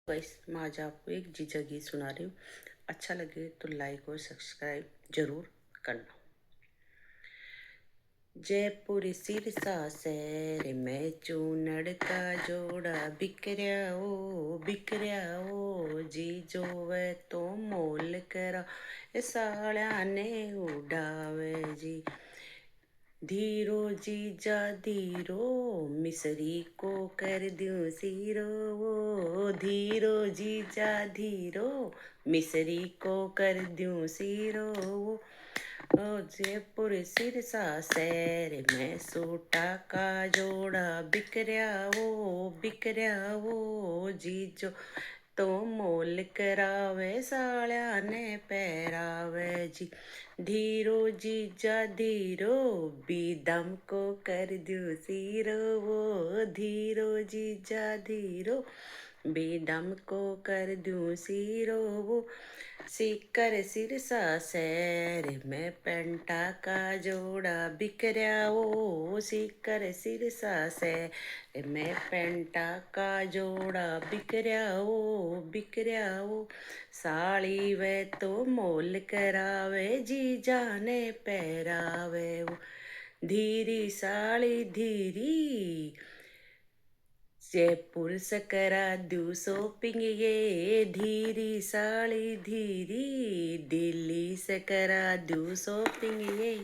Guys मैं आज आपको एक जीजा गीत सुना रही हूँ। अच्छा लगे तो लाइक और सब्सक्राइब जरूर करना। जयपुर सिरसा शहर में चूनड़ का जोड़ा बिकरिया ओ जी जो वे तो मोल करा साड़ा ने उड़ावे जी। धीरो जीजा धीरो मिसरी को कर दूं सीरो वो धीरो जीजा धीरो मिसरी को कर दूं सीरो वो ओ जयपुर सिरसा शहर में सूटा का जोड़ा बिकरिया वो जीजो तो मोल करावे साल्या ने पहरावे जी। धीरो जीजा धीरो बीदम को कर दूं सीरो वो धीरो जीजा धीरो बीदम को कर दूं सीरो वो। सीकर सिरसा शहर में पेंटा का जोड़ा बिकरिया वो सीकर सिरसा शहर में पेंटा का जोड़ा बिकरिया वो साड़ी वे तो मोल करावे जी जाने पहरावे वो। धीरी साड़ी धीरी जयपुर सकरा दू शॉपिंग ये धीरी साड़ी धीरी दिल्ली सकरा दू शॉपिंग ये।